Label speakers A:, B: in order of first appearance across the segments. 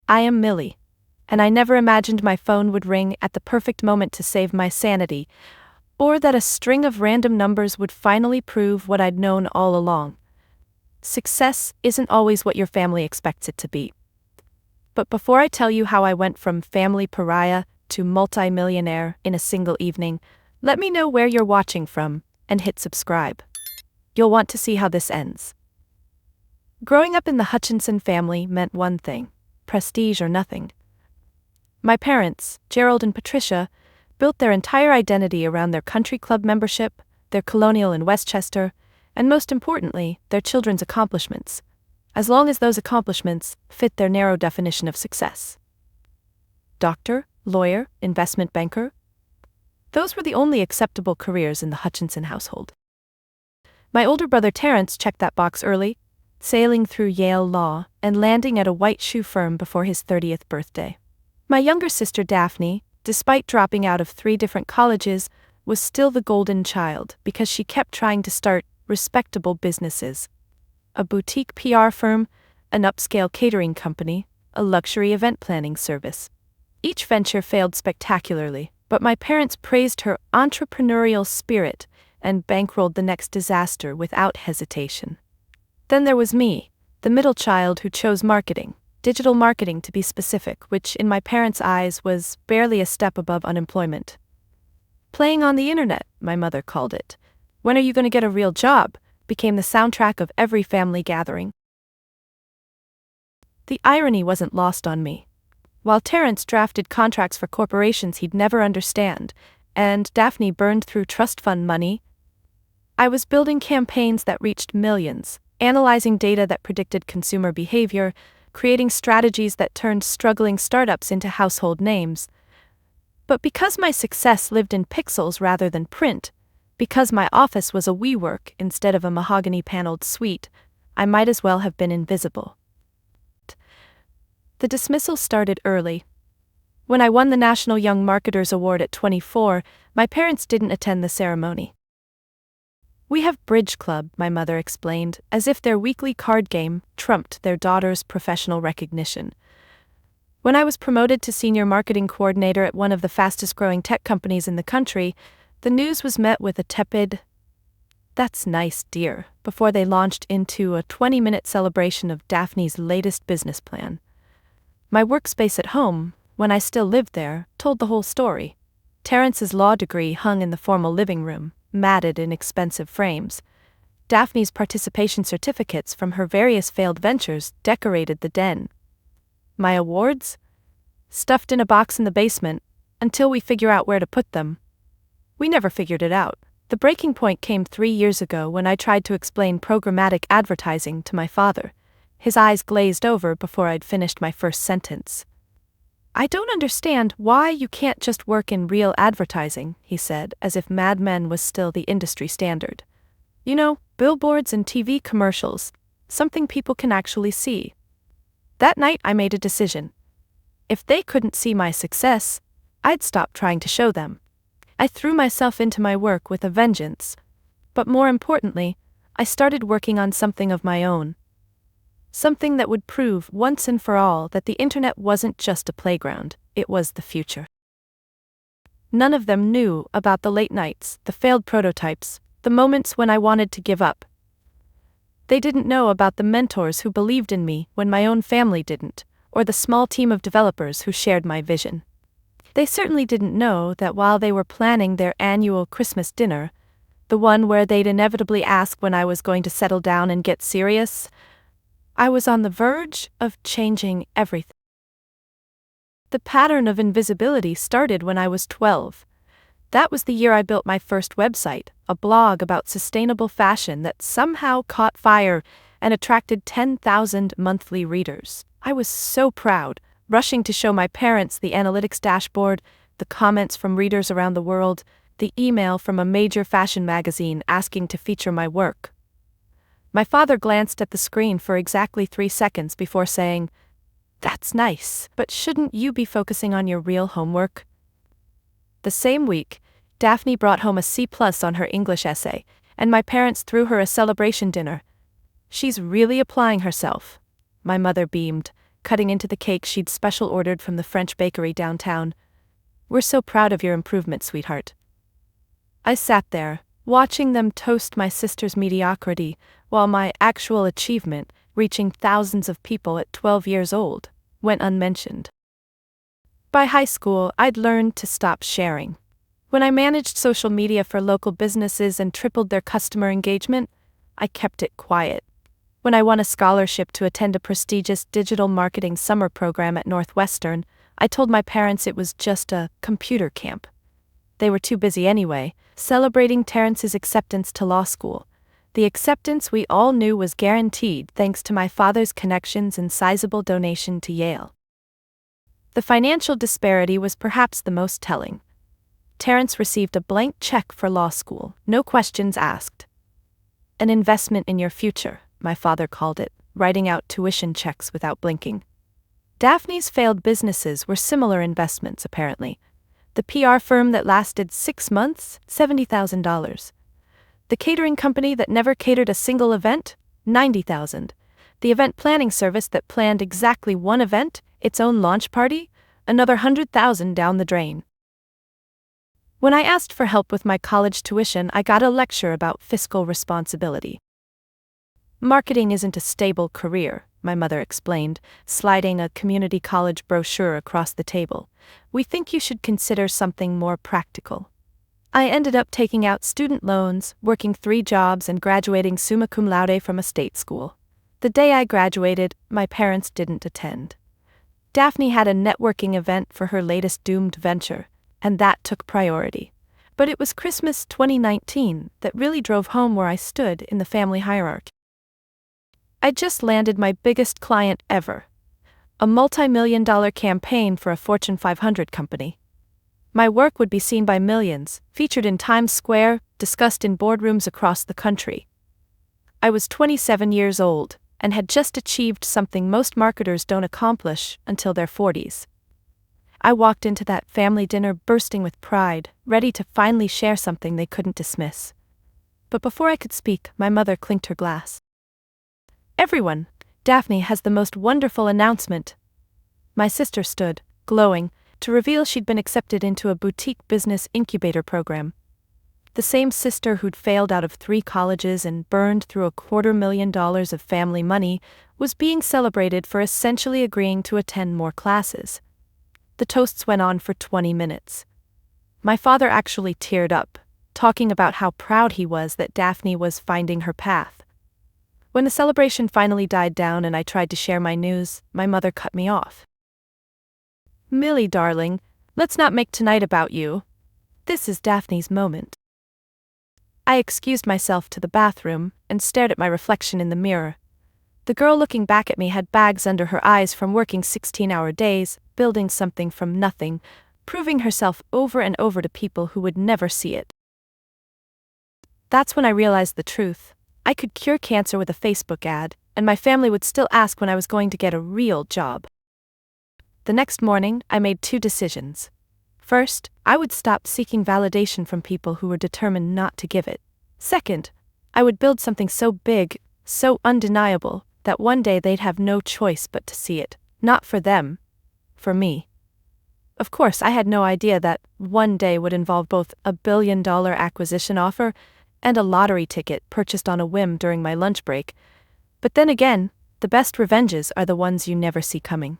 A: I am Millie, and I never imagined my phone would ring at the perfect moment to save my sanity, or that a string of random numbers would finally prove what I'd known all along. Success isn't always what your family expects it to be. But before I tell you how I went from family pariah to multi-millionaire in a single evening, let me know where you're watching from and hit subscribe. You'll want to see how this ends. Growing up in the Hutchinson family meant one thing: prestige or nothing. My parents, Gerald and Patricia, built their entire identity around their country club membership, their colonial in Westchester, and most importantly, their children's accomplishments, as long as those accomplishments fit their narrow definition of success. Doctor, lawyer, investment banker? Those were the only acceptable careers in the Hutchinson household. My older brother Terrence checked that box early, sailing through Yale Law and landing at a white shoe firm before his 30th birthday. My younger sister Daphne, despite dropping out of 3 different colleges, was still the golden child because she kept trying to start respectable businesses: a boutique PR firm, an upscale catering company, a luxury event planning service. Each venture failed spectacularly, but my parents praised her entrepreneurial spirit and bankrolled the next disaster without hesitation. Then there was me, the middle child who chose marketing, digital marketing to be specific, which in my parents' eyes was barely a step above unemployment. Playing on the internet, my mother called it. When are you going to get a real job? Became the soundtrack of every family gathering. The irony wasn't lost on me. While Terrence drafted contracts for corporations he'd never understand, and Daphne burned through trust fund money, I was building campaigns that reached millions, analyzing data that predicted consumer behavior, creating strategies that turned struggling startups into household names. But because my success lived in pixels rather than print, because my office was a WeWork instead of a mahogany-paneled suite, I might as well have been invisible. The dismissal started early. When I won the National Young Marketers Award at 24, my parents didn't attend the ceremony. "We have bridge club," my mother explained, as if their weekly card game trumped their daughter's professional recognition. When I was promoted to senior marketing coordinator at one of the fastest-growing tech companies in the country, the news was met with a tepid, "That's nice, dear," before they launched into a 20-minute celebration of Daphne's latest business plan. My workspace at home, when I still lived there, told the whole story. Terrence's law degree hung in the formal living room, matted in expensive frames. Daphne's participation certificates from her various failed ventures decorated the den. My awards? Stuffed in a box in the basement, until we figure out where to put them. We never figured it out. The breaking point came 3 years ago when I tried to explain programmatic advertising to my father. His eyes glazed over before I'd finished my first sentence. "I don't understand why you can't just work in real advertising," he said, as if Mad Men was still the industry standard. "You know, billboards and TV commercials, something people can actually see." That night I made a decision. If they couldn't see my success, I'd stop trying to show them. I threw myself into my work with a vengeance. But more importantly, I started working on something of my own. Something that would prove once and for all that the internet wasn't just a playground, it was the future. None of them knew about the late nights, the failed prototypes, the moments when I wanted to give up. They didn't know about the mentors who believed in me when my own family didn't, or the small team of developers who shared my vision. They certainly didn't know that while they were planning their annual Christmas dinner, the one where they'd inevitably ask when I was going to settle down and get serious, I was on the verge of changing everything. The pattern of invisibility started when I was 12. That was the year I built my first website, a blog about sustainable fashion that somehow caught fire and attracted 10,000 monthly readers. I was so proud, rushing to show my parents the analytics dashboard, the comments from readers around the world, the email from a major fashion magazine asking to feature my work. My father glanced at the screen for exactly 3 seconds before saying, "That's nice, but shouldn't you be focusing on your real homework?" The same week, Daphne brought home a C+ on her English essay, and my parents threw her a celebration dinner. "She's really applying herself," my mother beamed, cutting into the cake she'd special ordered from the French bakery downtown. "We're so proud of your improvement, sweetheart." I sat there, watching them toast my sister's mediocrity, while my actual achievement, reaching thousands of people at 12 years old, went unmentioned. By high school, I'd learned to stop sharing. When I managed social media for local businesses and tripled their customer engagement, I kept it quiet. When I won a scholarship to attend a prestigious digital marketing summer program at Northwestern, I told my parents it was just a computer camp. They were too busy anyway, celebrating Terrence's acceptance to law school. The acceptance we all knew was guaranteed thanks to my father's connections and sizable donation to Yale. The financial disparity was perhaps the most telling. Terrence received a blank check for law school, no questions asked. An investment in your future, my father called it, writing out tuition checks without blinking. Daphne's failed businesses were similar investments, apparently. The PR firm that lasted 6 months, $70,000. The catering company that never catered a single event, $90,000. The event planning service that planned exactly one event, its own launch party, another $100,000 down the drain. When I asked for help with my college tuition, I got a lecture about fiscal responsibility. "Marketing isn't a stable career," my mother explained, sliding a community college brochure across the table. "We think you should consider something more practical." I ended up taking out student loans, working 3 jobs, and graduating summa cum laude from a state school. The day I graduated, my parents didn't attend. Daphne had a networking event for her latest doomed venture, and that took priority. But it was Christmas 2019 that really drove home where I stood in the family hierarchy. I just landed my biggest client ever, a multi-million-dollar campaign for a Fortune 500 company. My work would be seen by millions, featured in Times Square, discussed in boardrooms across the country. I was 27 years old, and had just achieved something most marketers don't accomplish until their 40s. I walked into that family dinner bursting with pride, ready to finally share something they couldn't dismiss. But before I could speak, my mother clinked her glass. "Everyone, Daphne has the most wonderful announcement." My sister stood, glowing, to reveal she'd been accepted into a boutique business incubator program. The same sister who'd failed out of 3 colleges and burned through $250,000 of family money was being celebrated for essentially agreeing to attend more classes. The toasts went on for 20 minutes. My father actually teared up, talking about how proud he was that Daphne was finding her path. When the celebration finally died down and I tried to share my news, my mother cut me off. "Millie, darling, let's not make tonight about you. This is Daphne's moment." I excused myself to the bathroom and stared at my reflection in the mirror. The girl looking back at me had bags under her eyes from working 16-hour days, building something from nothing, proving herself over and over to people who would never see it. That's when I realized the truth. I could cure cancer with a Facebook ad, and my family would still ask when I was going to get a real job. The next morning, I made 2 decisions. First, I would stop seeking validation from people who were determined not to give it. Second, I would build something so big, so undeniable, that one day they'd have no choice but to see it. Not for them, for me. Of course, I had no idea that one day would involve both a $1 billion acquisition offer and a lottery ticket purchased on a whim during my lunch break. But then again, the best revenges are the ones you never see coming.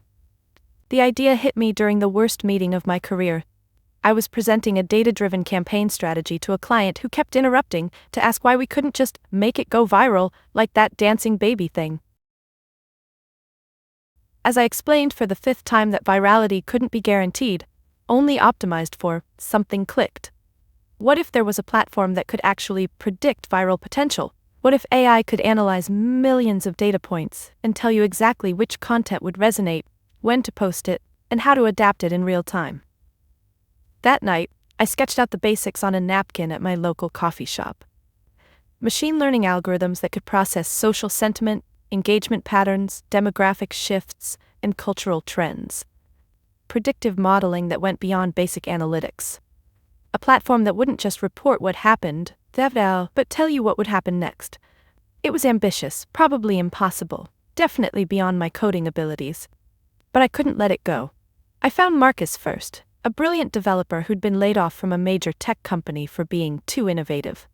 A: The idea hit me during the worst meeting of my career. I was presenting a data-driven campaign strategy to a client who kept interrupting to ask why we couldn't just make it go viral like that dancing baby thing. As I explained for the 5th time that virality couldn't be guaranteed, only optimized for, something clicked. What if there was a platform that could actually predict viral potential? What if AI could analyze millions of data points and tell you exactly which content would resonate, when to post it, and how to adapt it in real time? That night, I sketched out the basics on a napkin at my local coffee shop. Machine learning algorithms that could process social sentiment, engagement patterns, demographic shifts, and cultural trends. Predictive modeling that went beyond basic analytics. A platform that wouldn't just report what happened, but tell you what would happen next. It was ambitious, probably impossible, definitely beyond my coding abilities. But I couldn't let it go. I found Marcus first, a brilliant developer who'd been laid off from a major tech company for being too innovative.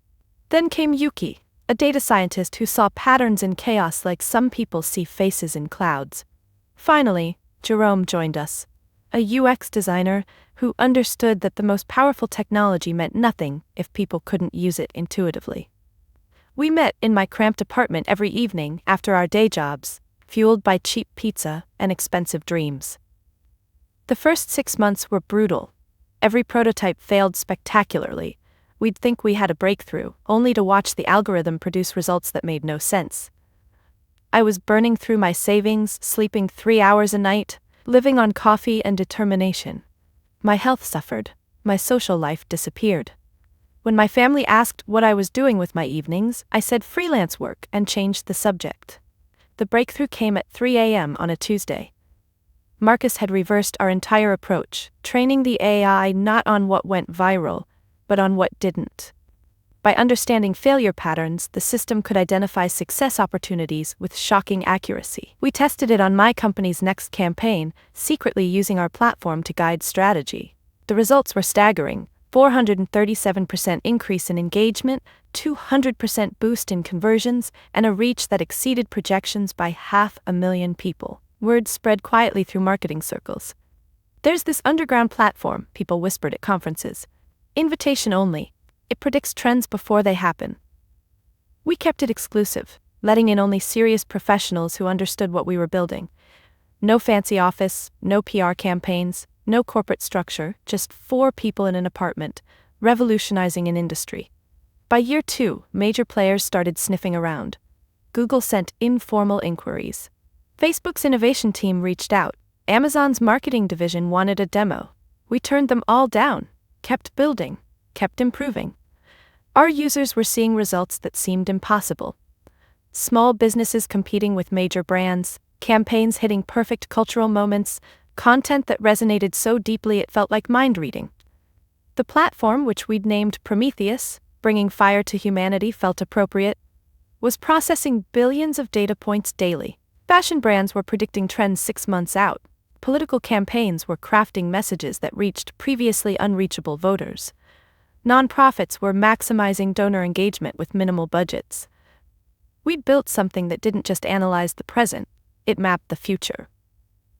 A: Then came Yuki, a data scientist who saw patterns in chaos like some people see faces in clouds. Finally, Jerome joined us, a UX designer who understood that the most powerful technology meant nothing if people couldn't use it intuitively. We met in my cramped apartment every evening after our day jobs, fueled by cheap pizza and expensive dreams. The first 6 months were brutal. Every prototype failed spectacularly. We'd think we had a breakthrough, only to watch the algorithm produce results that made no sense. I was burning through my savings, sleeping 3 hours a night, living on coffee and determination. My health suffered, my social life disappeared. When my family asked what I was doing with my evenings, I said freelance work and changed the subject. The breakthrough came at 3 a.m. on a Tuesday. Marcus had reversed our entire approach, training the AI not on what went viral, but on what didn't. By understanding failure patterns, the system could identify success opportunities with shocking accuracy. We tested it on my company's next campaign, secretly using our platform to guide strategy. The results were staggering: 437% increase in engagement, 200% boost in conversions, and a reach that exceeded projections by 500,000 people. Word spread quietly through marketing circles. "There's this underground platform," people whispered at conferences. "Invitation only. It predicts trends before they happen." We kept it exclusive, letting in only serious professionals who understood what we were building. No fancy office, no PR campaigns, no corporate structure, just 4 people in an apartment, revolutionizing an industry. By year 2, major players started sniffing around. Google sent informal inquiries. Facebook's innovation team reached out. Amazon's marketing division wanted a demo. We turned them all down, kept building, kept improving. Our users were seeing results that seemed impossible. Small businesses competing with major brands, campaigns hitting perfect cultural moments, content that resonated so deeply it felt like mind reading. The platform, which we'd named Prometheus, bringing fire to humanity, felt appropriate, was processing billions of data points daily. Fashion brands were predicting trends 6 months out. Political campaigns were crafting messages that reached previously unreachable voters. Nonprofits were maximizing donor engagement with minimal budgets. We'd built something that didn't just analyze the present, it mapped the future.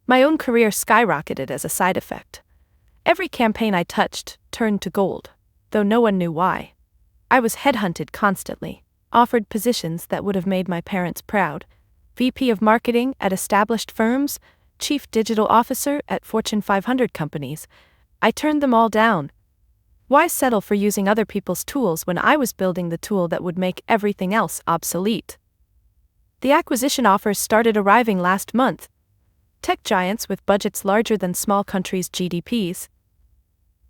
A: My own career skyrocketed as a side effect. Every campaign I touched turned to gold, though no one knew why. I was headhunted constantly, offered positions that would have made my parents proud. VP of Marketing at established firms, Chief Digital Officer at Fortune 500 companies. I turned them all down. Why settle for using other people's tools when I was building the tool that would make everything else obsolete? The acquisition offers started arriving last month. Tech giants with budgets larger than small countries' GDPs.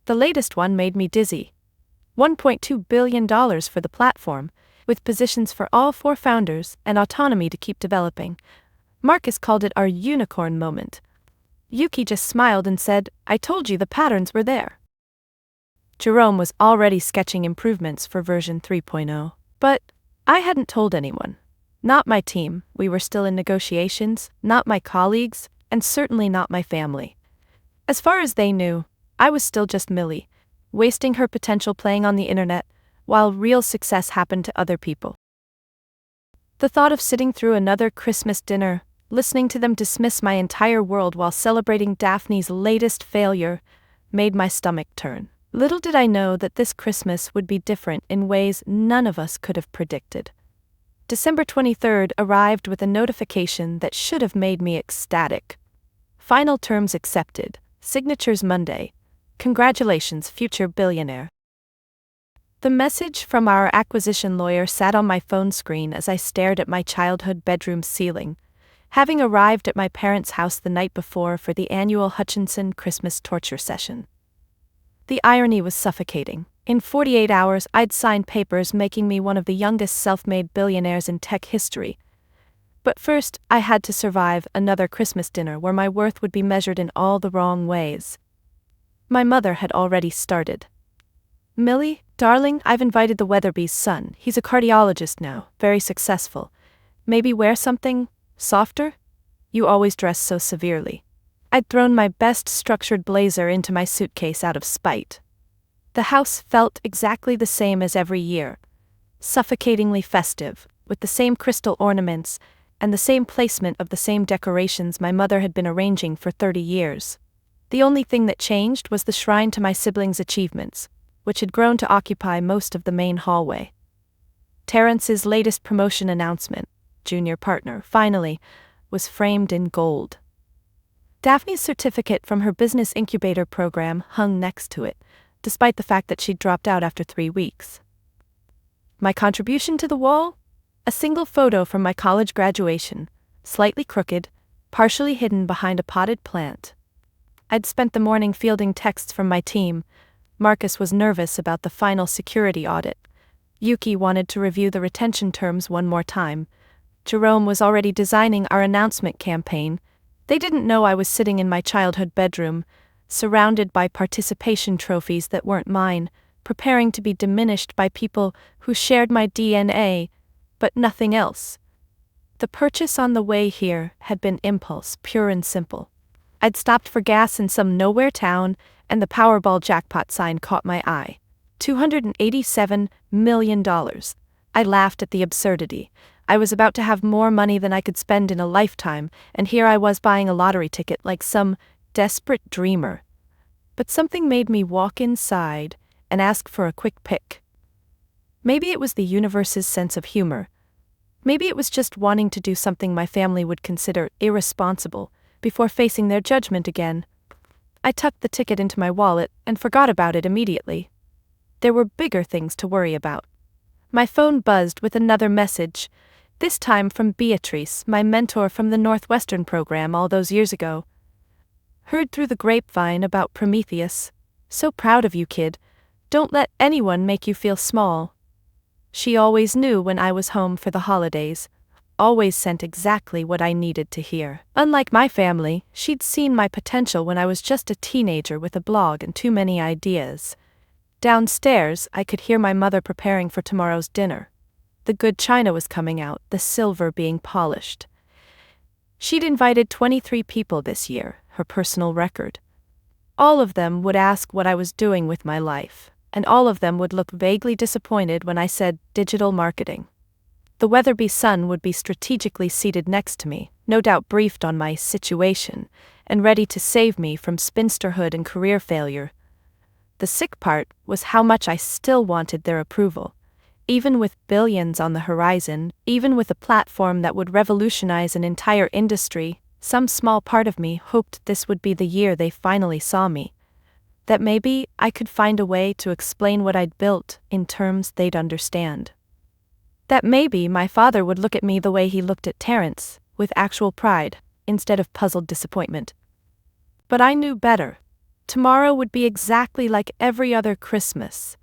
A: The latest one made me dizzy. $1.2 billion for the platform, with positions for all 4 founders and autonomy to keep developing. Marcus called it our unicorn moment. Yuki just smiled and said, "I told you the patterns were there." Jerome was already sketching improvements for version 3.0, but I hadn't told anyone. Not my team, we were still in negotiations, not my colleagues, and certainly not my family. As far as they knew, I was still just Millie, wasting her potential playing on the internet, while real success happened to other people. The thought of sitting through another Christmas dinner, listening to them dismiss my entire world while celebrating Daphne's latest failure, made my stomach turn. Little did I know that this Christmas would be different in ways none of us could have predicted. December 23rd arrived with a notification that should have made me ecstatic. Final terms accepted, signatures Monday. Congratulations, future billionaire. The message from our acquisition lawyer sat on my phone screen as I stared at my childhood bedroom ceiling, having arrived at my parents' house the night before for the annual Hutchinson Christmas torture session. The irony was suffocating. In 48 hours, I'd signed papers making me one of the youngest self-made billionaires in tech history. But first, I had to survive another Christmas dinner where my worth would be measured in all the wrong ways. My mother had already started. "Millie, darling, I've invited the Weatherby's son. He's a cardiologist now, very successful. Maybe wear something softer? You always dress so severely." I'd thrown my best structured blazer into my suitcase out of spite. The house felt exactly the same as every year, suffocatingly festive, with the same crystal ornaments and the same placement of the same decorations my mother had been arranging for 30 years. The only thing that changed was the shrine to my siblings' achievements, which had grown to occupy most of the main hallway. Terrence's latest promotion announcement, junior partner, finally, was framed in gold. Daphne's certificate from her business incubator program hung next to it, despite the fact that she'd dropped out after 3 weeks. My contribution to the wall? A single photo from my college graduation, slightly crooked, partially hidden behind a potted plant. I'd spent the morning fielding texts from my team. Marcus was nervous about the final security audit. Yuki wanted to review the retention terms one more time. Jerome was already designing our announcement campaign. They didn't know I was sitting in my childhood bedroom, surrounded by participation trophies that weren't mine, preparing to be diminished by people who shared my DNA, but nothing else. The purchase on the way here had been impulse, pure and simple. I'd stopped for gas in some nowhere town, and the Powerball jackpot sign caught my eye. $287 million. I laughed at the absurdity. I was about to have more money than I could spend in a lifetime, and here I was buying a lottery ticket like some desperate dreamer. But something made me walk inside and ask for a quick pick. Maybe it was the universe's sense of humor. Maybe it was just wanting to do something my family would consider irresponsible before facing their judgment again. I tucked the ticket into my wallet and forgot about it immediately. There were bigger things to worry about. My phone buzzed with another message, this time from Beatrice, my mentor from the Northwestern program all those years ago. Heard through the grapevine about Prometheus. So proud of you, kid. Don't let anyone make you feel small. She always knew when I was home for the holidays. Always sent exactly what I needed to hear. Unlike my family, she'd seen my potential when I was just a teenager with a blog and too many ideas. Downstairs, I could hear my mother preparing for tomorrow's dinner. The good china was coming out, the silver being polished. She'd invited 23 people this year, her personal record. All of them would ask what I was doing with my life, and all of them would look vaguely disappointed when I said digital marketing. The Weatherby son would be strategically seated next to me, no doubt briefed on my situation, and ready to save me from spinsterhood and career failure. The sick part was how much I still wanted their approval. Even with billions on the horizon, even with a platform that would revolutionize an entire industry, some small part of me hoped this would be the year they finally saw me. That maybe I could find a way to explain what I'd built in terms they'd understand. That maybe my father would look at me the way he looked at Terrence, with actual pride, instead of puzzled disappointment. But I knew better. Tomorrow would be exactly like every other Christmas.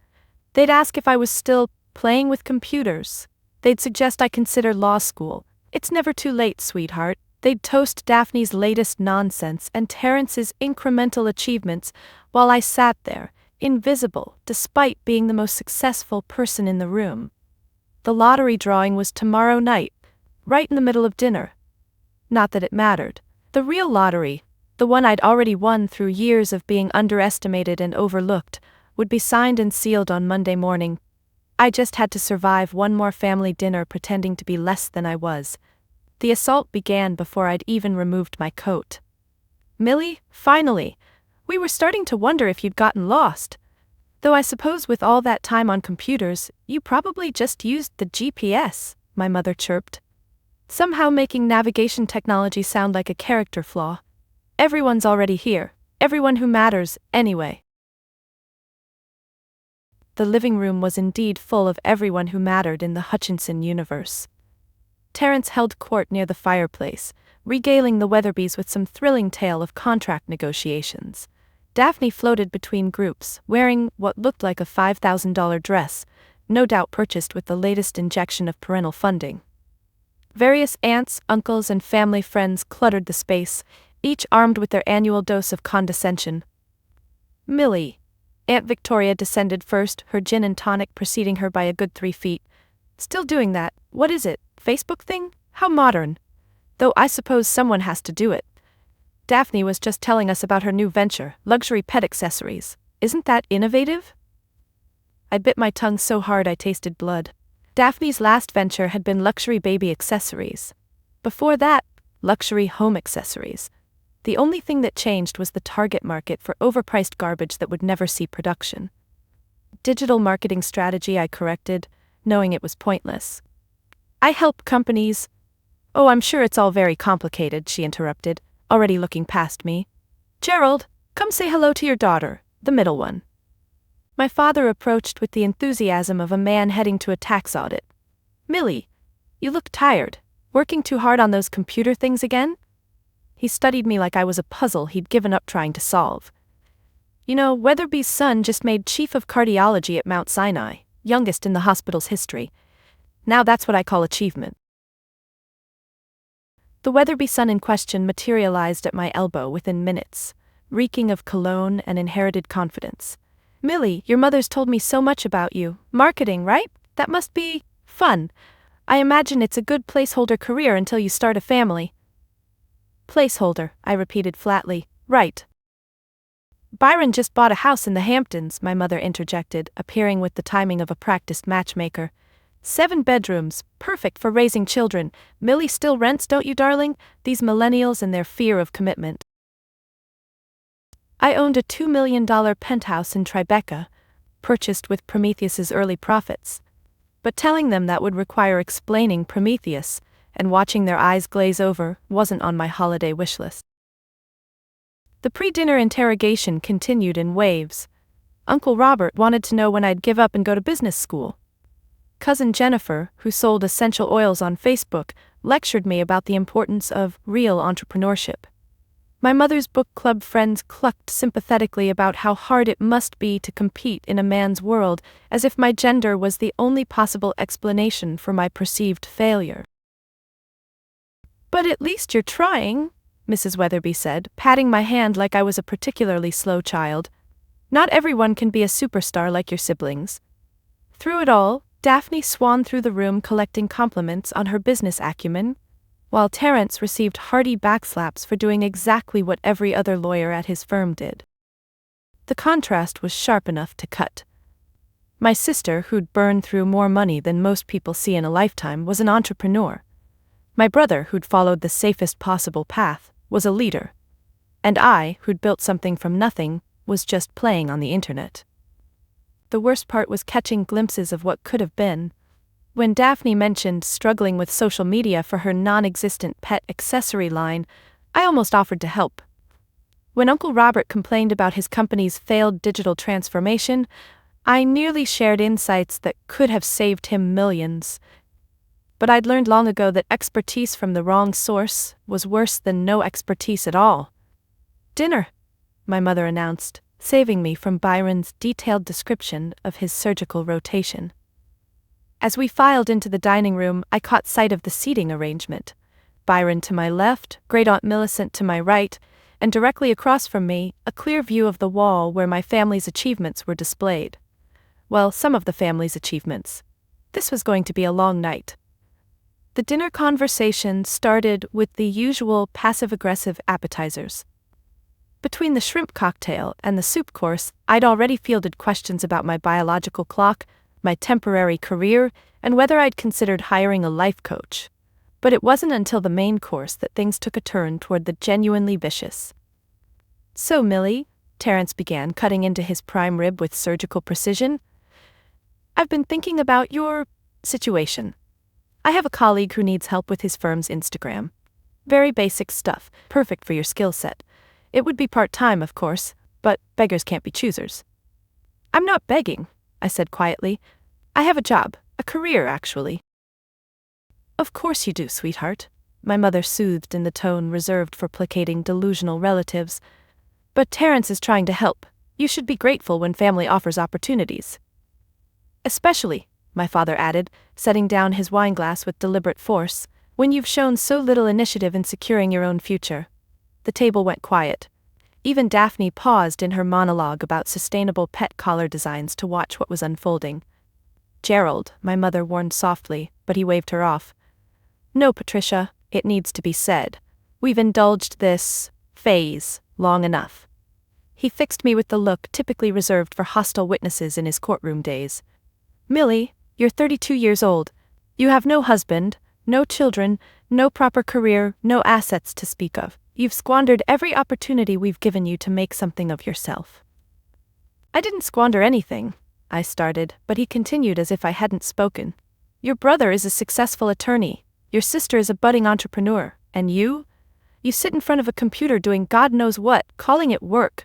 A: They'd ask if I was still playing with computers. They'd suggest I consider law school. It's never too late, sweetheart. They'd toast Daphne's latest nonsense and Terrence's incremental achievements while I sat there, invisible, despite being the most successful person in the room. The lottery drawing was tomorrow night, right in the middle of dinner. Not that it mattered. The real lottery, the one I'd already won through years of being underestimated and overlooked, would be signed and sealed on Monday morning. I just had to survive one more family dinner pretending to be less than I was. The assault began before I'd even removed my coat. Millie, finally! We were starting to wonder if you'd gotten lost. Though I suppose with all that time on computers, you probably just used the GPS, my mother chirped. Somehow making navigation technology sound like a character flaw. Everyone's already here, everyone who matters, anyway. The living room was indeed full of everyone who mattered in the Hutchinson universe. Terrence held court near the fireplace, regaling the Weatherbys with some thrilling tale of contract negotiations. Daphne floated between groups, wearing what looked like a $5,000 dress, no doubt purchased with the latest injection of parental funding. Various aunts, uncles, and family friends cluttered the space, each armed with their annual dose of condescension. Millie. Aunt Victoria descended first, her gin and tonic preceding her by a good 3 feet. Still doing that? What is it? Facebook thing? How modern. Though I suppose someone has to do it. Daphne was just telling us about her new venture, luxury pet accessories. Isn't that innovative? I bit my tongue so hard I tasted blood. Daphne's last venture had been luxury baby accessories. Before that, luxury home accessories. The only thing that changed was the target market for overpriced garbage that would never see production. Digital marketing strategy, I corrected, knowing it was pointless. I help companies. Oh, I'm sure it's all very complicated, she interrupted, already looking past me. Gerald, come say hello to your daughter, the middle one. My father approached with the enthusiasm of a man heading to a tax audit. Millie, you look tired. Working too hard on those computer things again? He studied me like I was a puzzle he'd given up trying to solve. You know, Weatherby's son just made chief of cardiology at Mount Sinai, youngest in the hospital's history. Now that's what I call achievement. The Weatherby son in question materialized at my elbow within minutes, reeking of cologne and inherited confidence. Millie, your mother's told me so much about you. Marketing, right? That must be fun. I imagine it's a good placeholder career until you start a family. Placeholder, I repeated flatly. Right. Byron just bought a house in the Hamptons, my mother interjected, appearing with the timing of a practiced matchmaker. 7 bedrooms, perfect for raising children. Millie still rents, don't you, darling? These millennials and their fear of commitment. I owned a $2 million penthouse in Tribeca, purchased with Prometheus's early profits. But telling them that would require explaining Prometheus, and watching their eyes glaze over, wasn't on my holiday wish list. The pre-dinner interrogation continued in waves. Uncle Robert wanted to know when I'd give up and go to business school. Cousin Jennifer, who sold essential oils on Facebook, lectured me about the importance of real entrepreneurship. My mother's book club friends clucked sympathetically about how hard it must be to compete in a man's world, as if my gender was the only possible explanation for my perceived failure. But at least you're trying, Mrs. Weatherby said, patting my hand like I was a particularly slow child. Not everyone can be a superstar like your siblings. Through it all, Daphne swanned through the room collecting compliments on her business acumen, while Terence received hearty backslaps for doing exactly what every other lawyer at his firm did. The contrast was sharp enough to cut. My sister, who'd burned through more money than most people see in a lifetime, was an entrepreneur. My brother, who'd followed the safest possible path, was a leader. And I, who'd built something from nothing, was just playing on the internet. The worst part was catching glimpses of what could have been. When Daphne mentioned struggling with social media for her non-existent pet accessory line, I almost offered to help. When Uncle Robert complained about his company's failed digital transformation, I nearly shared insights that could have saved him millions. But I'd learned long ago that expertise from the wrong source was worse than no expertise at all. Dinner, my mother announced, saving me from Byron's detailed description of his surgical rotation. As we filed into the dining room, I caught sight of the seating arrangement. Byron to my left, Great Aunt Millicent to my right, and directly across from me, a clear view of the wall where my family's achievements were displayed. Well, some of the family's achievements. This was going to be a long night. The dinner conversation started with the usual passive-aggressive appetizers. Between the shrimp cocktail and the soup course, I'd already fielded questions about my biological clock, my temporary career, and whether I'd considered hiring a life coach. But it wasn't until the main course that things took a turn toward the genuinely vicious. So, Millie, Terence began, cutting into his prime rib with surgical precision, I've been thinking about your situation. I have a colleague who needs help with his firm's Instagram. Very basic stuff, perfect for your skill set. It would be part-time, of course, but beggars can't be choosers. I'm not begging, I said quietly. I have a job, a career, actually. Of course you do, sweetheart, my mother soothed in the tone reserved for placating delusional relatives. But Terence is trying to help. You should be grateful when family offers opportunities. Especially, my father added, setting down his wineglass with deliberate force, when you've shown so little initiative in securing your own future. The table went quiet. Even Daphne paused in her monologue about sustainable pet collar designs to watch what was unfolding. Gerald, my mother warned softly, but he waved her off. No, Patricia, it needs to be said. We've indulged this phase long enough. He fixed me with the look typically reserved for hostile witnesses in his courtroom days. Millie, you're 32 years old. You have no husband, no children, no proper career, no assets to speak of. You've squandered every opportunity we've given you to make something of yourself. I didn't squander anything, I started, but he continued as if I hadn't spoken. Your brother is a successful attorney, your sister is a budding entrepreneur, and you? You sit in front of a computer doing God knows what, calling it work.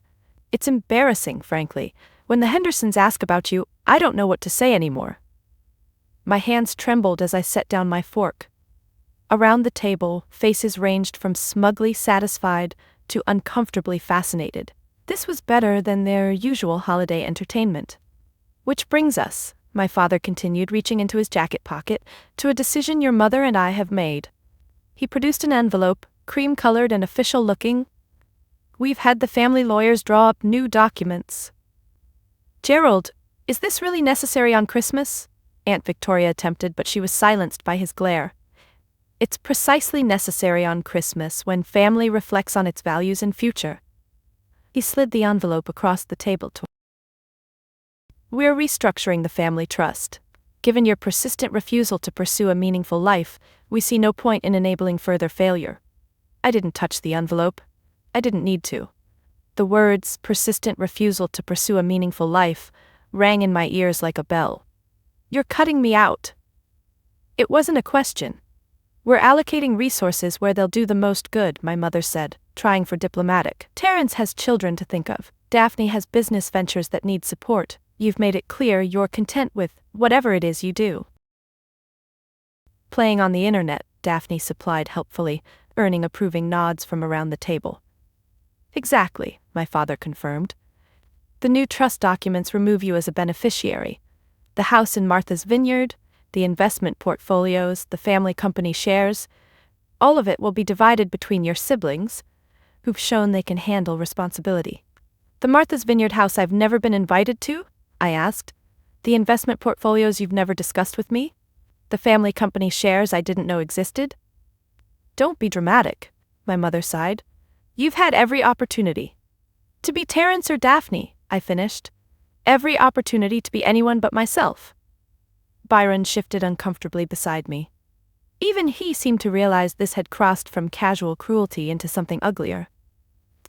A: It's embarrassing, frankly. When the Hendersons ask about you, I don't know what to say anymore. My hands trembled as I set down my fork. Around the table, faces ranged from smugly satisfied to uncomfortably fascinated. This was better than their usual holiday entertainment. Which brings us, my father continued, reaching into his jacket pocket, to a decision your mother and I have made. He produced an envelope, cream-colored and official-looking. We've had the family lawyers draw up new documents. Gerald, is this really necessary on Christmas? Aunt Victoria attempted, but she was silenced by his glare. It's precisely necessary on Christmas when family reflects on its values and future. He slid the envelope across the table to We're restructuring the family trust. Given your persistent refusal to pursue a meaningful life, we see no point in enabling further failure. I didn't touch the envelope. I didn't need to. The words, persistent refusal to pursue a meaningful life, rang in my ears like a bell. You're cutting me out. It wasn't a question. We're allocating resources where they'll do the most good, my mother said, trying for diplomatic. Terrence has children to think of. Daphne has business ventures that need support. You've made it clear you're content with whatever it is you do. Playing on the internet, Daphne supplied helpfully, earning approving nods from around the table. Exactly, my father confirmed. The new trust documents remove you as a beneficiary. The house in Martha's Vineyard, the investment portfolios, the family company shares, all of it will be divided between your siblings, who've shown they can handle responsibility. The Martha's Vineyard house I've never been invited to? I asked. The investment portfolios you've never discussed with me? The family company shares I didn't know existed? Don't be dramatic, my mother sighed. You've had every opportunity. To be Terrence or Daphne, I finished. Every opportunity to be anyone but myself. Byron shifted uncomfortably beside me. Even he seemed to realize this had crossed from casual cruelty into something uglier.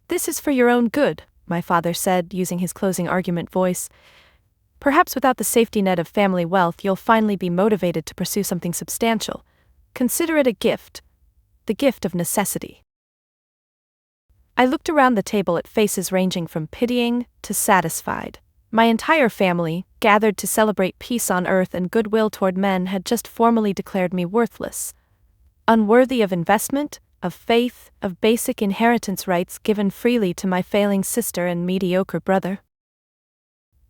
A: This is for your own good, my father said, using his closing argument voice. Perhaps without the safety net of family wealth, you'll finally be motivated to pursue something substantial. Consider it a gift. The gift of necessity. I looked around the table at faces ranging from pitying to satisfied. My entire family, gathered to celebrate peace on earth and goodwill toward men, had just formally declared me worthless. Unworthy of investment, of faith, of basic inheritance rights given freely to my failing sister and mediocre brother.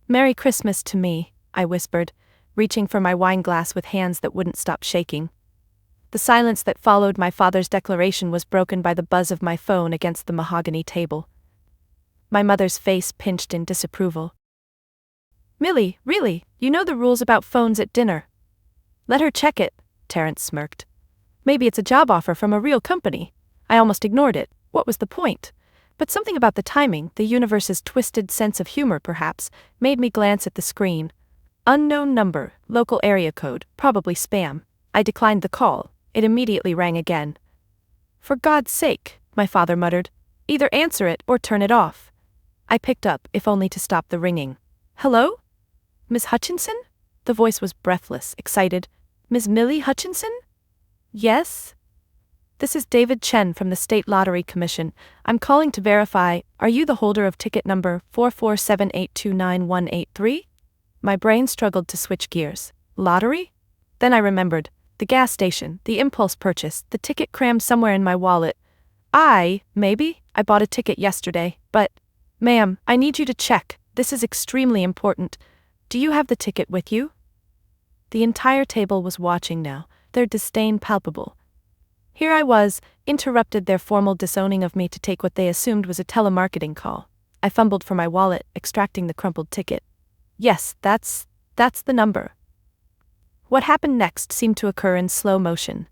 A: Merry Christmas to me, I whispered, reaching for my wine glass with hands that wouldn't stop shaking. The silence that followed my father's declaration was broken by the buzz of my phone against the mahogany table. My mother's face pinched in disapproval. Millie, really, you know the rules about phones at dinner. Let her check it, Terrence smirked. Maybe it's a job offer from a real company. I almost ignored it. What was the point? But something about the timing, the universe's twisted sense of humor perhaps, made me glance at the screen. Unknown number, local area code, probably spam. I declined the call. It immediately rang again. For God's sake, my father muttered. Either answer it or turn it off. I picked up, if only to stop the ringing. Hello? Miss Hutchinson? The voice was breathless, excited. Miss Millie Hutchinson? Yes? This is David Chen from the State Lottery Commission. I'm calling to verify, are you the holder of ticket number 447829183? My brain struggled to switch gears. Lottery? Then I remembered. The gas station, the impulse purchase, the ticket crammed somewhere in my wallet. Maybe, I bought a ticket yesterday, but... Ma'am, I need you to check. This is extremely important. Do you have the ticket with you? The entire table was watching now, their disdain palpable. Here I was, interrupted their formal disowning of me to take what they assumed was a telemarketing call. I fumbled for my wallet, extracting the crumpled ticket. Yes, that's the number. What happened next seemed to occur in slow motion.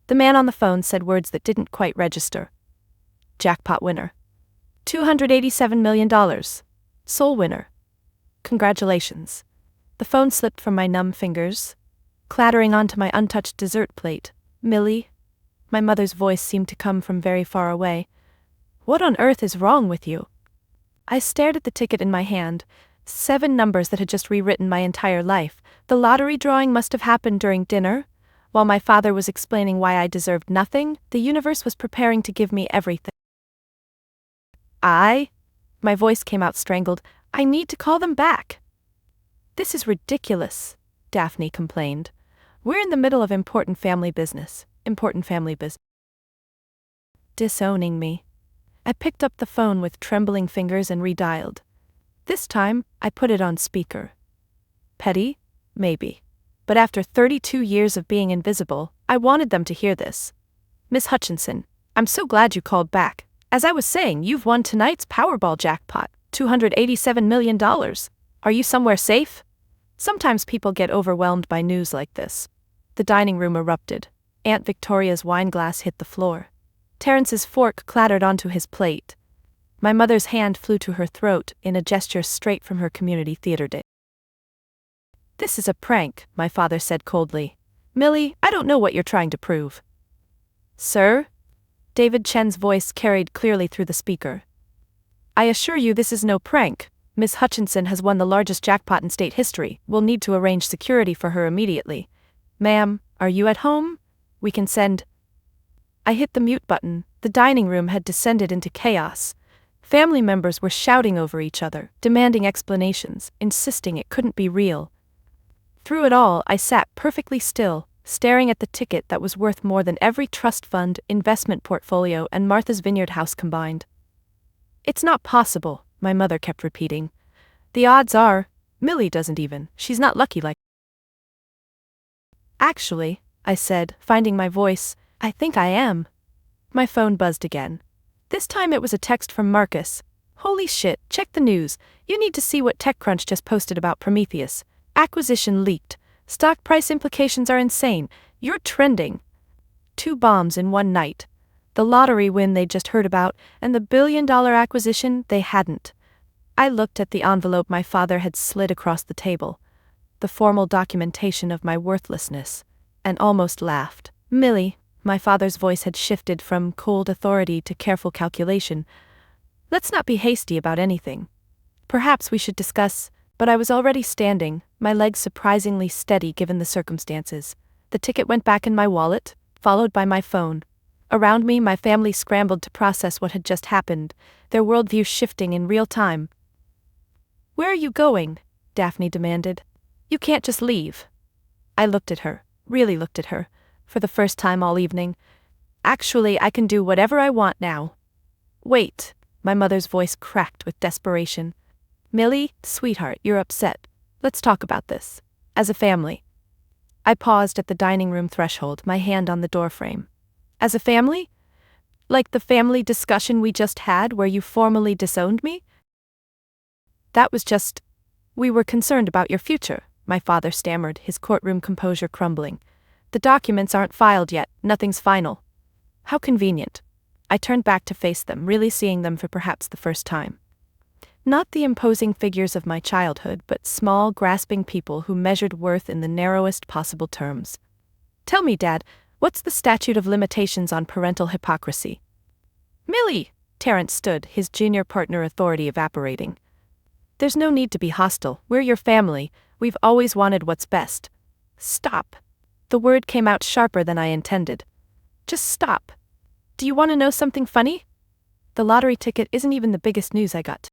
A: The man on the phone said words that didn't quite register. Jackpot winner. $287 million. Sole winner. Congratulations. The phone slipped from my numb fingers, clattering onto my untouched dessert plate. Millie? My mother's voice seemed to come from very far away. What on earth is wrong with you? I stared at the ticket in my hand. 7 numbers that had just rewritten my entire life. The lottery drawing must have happened during dinner. While my father was explaining why I deserved nothing, the universe was preparing to give me everything. My voice came out strangled. I need to call them back. This is ridiculous, Daphne complained. We're in the middle of important family business. Disowning me. I picked up the phone with trembling fingers and redialed. This time, I put it on speaker. Petty? Maybe. But after 32 years of being invisible, I wanted them to hear this. Miss Hutchinson, I'm so glad you called back. As I was saying, you've won tonight's Powerball jackpot, $287 million. Are you somewhere safe? Sometimes people get overwhelmed by news like this. The dining room erupted. Aunt Victoria's wineglass hit the floor. Terrence's fork clattered onto his plate. My mother's hand flew to her throat in a gesture straight from her community theater day. This is a prank, my father said coldly. Millie, I don't know what you're trying to prove. Sir? David Chen's voice carried clearly through the speaker. I assure you this is no prank. Miss Hutchinson has won the largest jackpot in state history. We'll need to arrange security for her immediately. Ma'am, are you at home? We can send... I hit the mute button. The dining room had descended into chaos. Family members were shouting over each other, demanding explanations, insisting it couldn't be real. Through it all, I sat perfectly still, staring at the ticket that was worth more than every trust fund, investment portfolio, and Martha's Vineyard house combined. It's not possible, my mother kept repeating. The odds are, Millie doesn't even, she's not lucky like... Actually, I said, finding my voice, I think I am. My phone buzzed again. This time it was a text from Marcus. Holy shit, check the news. You need to see what TechCrunch just posted about Prometheus. Acquisition leaked. Stock price implications are insane. You're trending. 2 bombs in one night. The lottery win they just heard about, and the billion-dollar acquisition they hadn't. I looked at the envelope my father had slid across the table. The formal documentation of my worthlessness, and almost laughed. Millie, my father's voice had shifted from cold authority to careful calculation. Let's not be hasty about anything. Perhaps we should discuss, but I was already standing, my legs surprisingly steady given the circumstances. The ticket went back in my wallet, followed by my phone. Around me, my family scrambled to process what had just happened, their worldview shifting in real time. Where are you going? Daphne demanded. You can't just leave. I looked at her, really looked at her, for the first time all evening. Actually, I can do whatever I want now. Wait, my mother's voice cracked with desperation. Millie, sweetheart, you're upset. Let's talk about this. As a family. I paused at the dining room threshold, my hand on the doorframe. As a family? Like the family discussion we just had where you formally disowned me? That was just... We were concerned about your future, my father stammered, his courtroom composure crumbling. The documents aren't filed yet, nothing's final. How convenient. I turned back to face them, really seeing them for perhaps the first time. Not the imposing figures of my childhood, but small, grasping people who measured worth in the narrowest possible terms. Tell me, Dad, what's the statute of limitations on parental hypocrisy? Millie! Terrence stood, his junior partner authority evaporating. There's no need to be hostile. We're your family. We've always wanted what's best. Stop. The word came out sharper than I intended. Just stop. Do you want to know something funny? The lottery ticket isn't even the biggest news I got.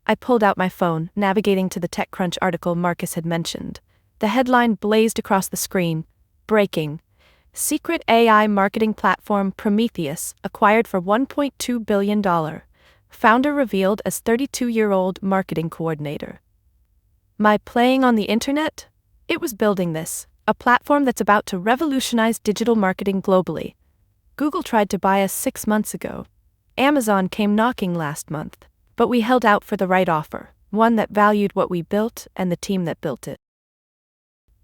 A: I pulled out my phone, navigating to the TechCrunch article Marcus had mentioned. The headline blazed across the screen. Breaking. Secret AI marketing platform Prometheus acquired for $1.2 billion. Founder revealed as 32-year-old marketing coordinator. My playing on the internet? It was building this, a platform that's about to revolutionize digital marketing globally. Google tried to buy us 6 months ago. Amazon came knocking last month, but we held out for the right offer, one that valued what we built and the team that built it.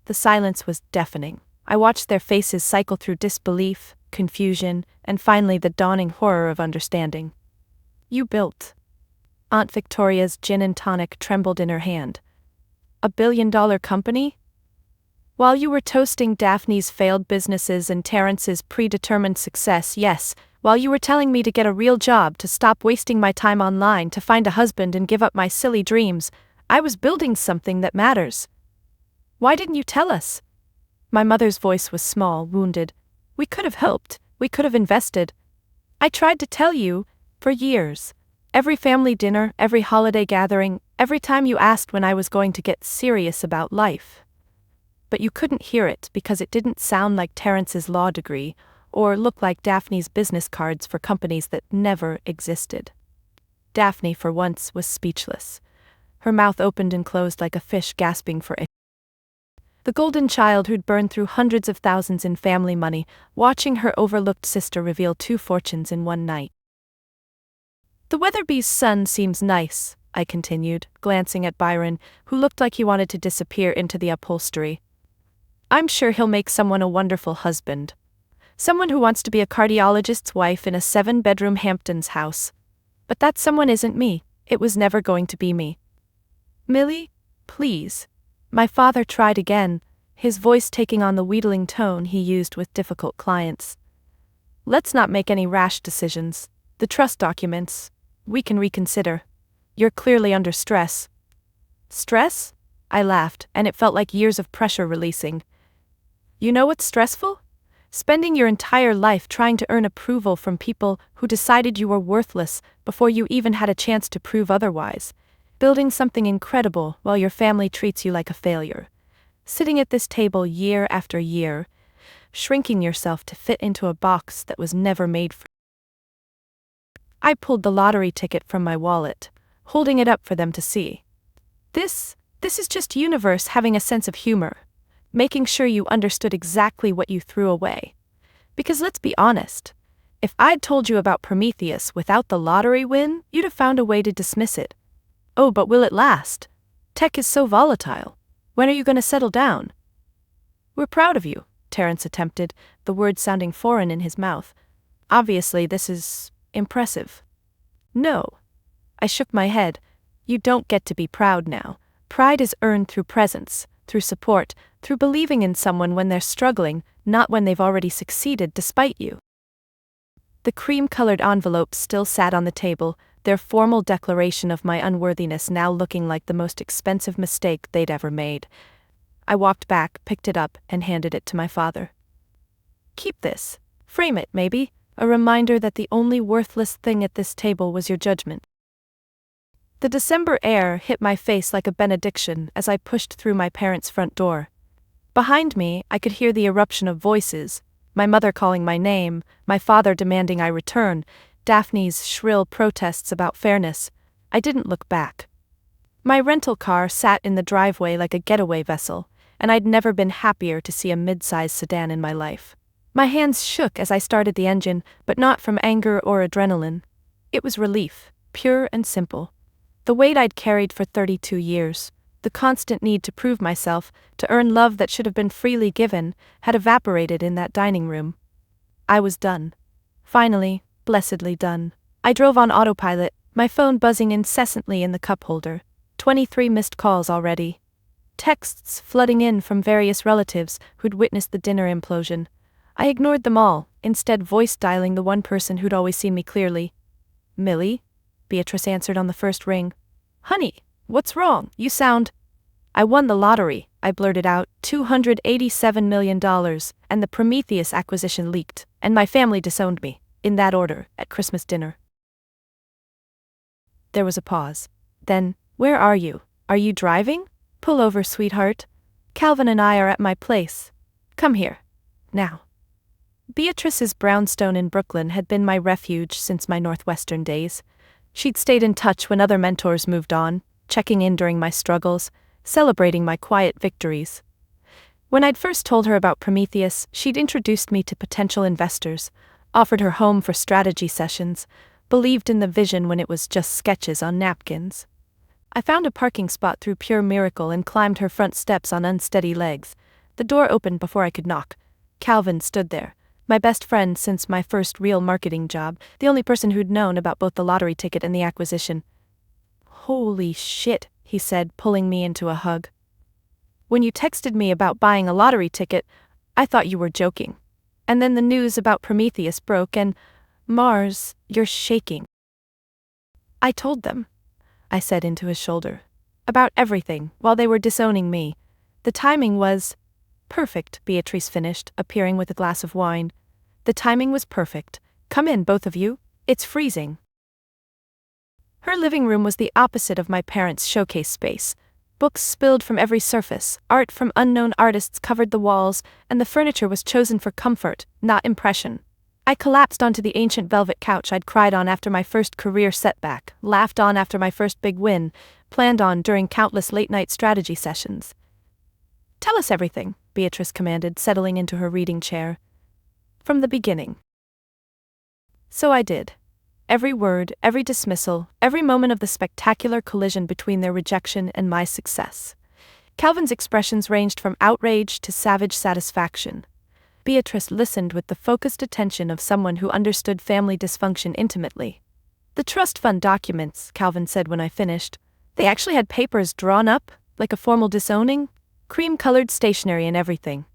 A: The silence was deafening. I watched their faces cycle through disbelief, confusion, and finally the dawning horror of understanding. You built. Aunt Victoria's gin and tonic trembled in her hand. $1 billion company? While you were toasting Daphne's failed businesses and Terrence's predetermined success, yes, while you were telling me to get a real job, to stop wasting my time online, to find a husband and give up my silly dreams, I was building something that matters. Why didn't you tell us? My mother's voice was small, wounded. We could have helped. We could have invested. I tried to tell you, for years. Every family dinner, every holiday gathering, every time you asked when I was going to get serious about life. But you couldn't hear it because it didn't sound like Terrence's law degree, or look like Daphne's business cards for companies that never existed. Daphne, for once, was speechless. Her mouth opened and closed like a fish gasping for air. The golden child who'd burned through hundreds of thousands in family money, watching her overlooked sister reveal 2 fortunes in one night. The Weatherby's son seems nice, I continued, glancing at Byron, who looked like he wanted to disappear into the upholstery. I'm sure he'll make someone a wonderful husband. Someone who wants to be a cardiologist's wife in a 7-bedroom Hamptons house. But that someone isn't me. It was never going to be me. Millie, please. My father tried again, his voice taking on the wheedling tone he used with difficult clients. Let's not make any rash decisions. The trust documents, we can reconsider. You're clearly under stress. Stress? I laughed, and it felt like years of pressure releasing. You know what's stressful? Spending your entire life trying to earn approval from people who decided you were worthless before you even had a chance to prove otherwise. Building something incredible while your family treats you like a failure. Sitting at this table year after year, shrinking yourself to fit into a box that was never made for you. I pulled the lottery ticket from my wallet, holding it up for them to see. This is just universe having a sense of humor. Making sure you understood exactly what you threw away. Because let's be honest, if I'd told you about Prometheus without the lottery win, you'd have found a way to dismiss it. Oh, but will it last? Tech is so volatile. When are you going to settle down? We're proud of you, Terrence attempted, the words sounding foreign in his mouth. Obviously, this is impressive. No. I shook my head. You don't get to be proud now. Pride is earned through presence, through support, through believing in someone when they're struggling, not when they've already succeeded despite you. The cream-colored envelopes still sat on the table, their formal declaration of my unworthiness now looking like the most expensive mistake they'd ever made. I walked back, picked it up, and handed it to my father. Keep this. Frame it, maybe. A reminder that the only worthless thing at this table was your judgment. The December air hit my face like a benediction as I pushed through my parents' front door. Behind me, I could hear the eruption of voices, my mother calling my name, my father demanding I return, Daphne's shrill protests about fairness. I didn't look back. My rental car sat in the driveway like a getaway vessel, and I'd never been happier to see a mid-sized sedan in my life. My hands shook as I started the engine, but not from anger or adrenaline. It was relief, pure and simple. The weight I'd carried for 32 years, the constant need to prove myself, to earn love that should have been freely given, had evaporated in that dining room. I was done. Finally, blessedly done. I drove on autopilot, my phone buzzing incessantly in the cup holder. 23 missed calls already. Texts flooding in from various relatives who'd witnessed the dinner implosion. I ignored them all, instead voice dialing the one person who'd always seen me clearly. Millie? Beatrice answered on the first ring. Honey, what's wrong? You sound... I won the lottery, I blurted out, $287 million, and the Prometheus acquisition leaked, and my family disowned me, in that order, at Christmas dinner. There was a pause. Then, where are you? Are you driving? Pull over, sweetheart. Calvin and I are at my place. Come here. Now. Beatrice's brownstone in Brooklyn had been my refuge since my Northwestern days. She'd stayed in touch when other mentors moved on, checking in during my struggles, celebrating my quiet victories. When I'd first told her about Prometheus, she'd introduced me to potential investors, offered her home for strategy sessions, believed in the vision when it was just sketches on napkins. I found a parking spot through pure miracle and climbed her front steps on unsteady legs. The door opened before I could knock. Calvin stood there, My best friend since my first real marketing job, the only person who'd known about both the lottery ticket and the acquisition. Holy shit, he said, pulling me into a hug. When you texted me about buying a lottery ticket, I thought you were joking. And then the news about Prometheus broke and, Mars, you're shaking. I told them, I said into his shoulder, about everything while they were disowning me. The timing was perfect, Beatrice finished, appearing with a glass of wine. The timing was perfect. Come in, both of you. It's freezing. Her living room was the opposite of my parents' showcase space. Books spilled from every surface, art from unknown artists covered the walls, and the furniture was chosen for comfort, not impression. I collapsed onto the ancient velvet couch I'd cried on after my first career setback, laughed on after my first big win, planned on during countless late-night strategy sessions. Tell us everything, Beatrice commanded, settling into her reading chair. From the beginning. So I did. Every word, every dismissal, every moment of the spectacular collision between their rejection and my success. Calvin's expressions ranged from outrage to savage satisfaction. Beatrice listened with the focused attention of someone who understood family dysfunction intimately. The trust fund documents, Calvin said when I finished. They actually had papers drawn up, like a formal disowning, cream-colored stationery and everything.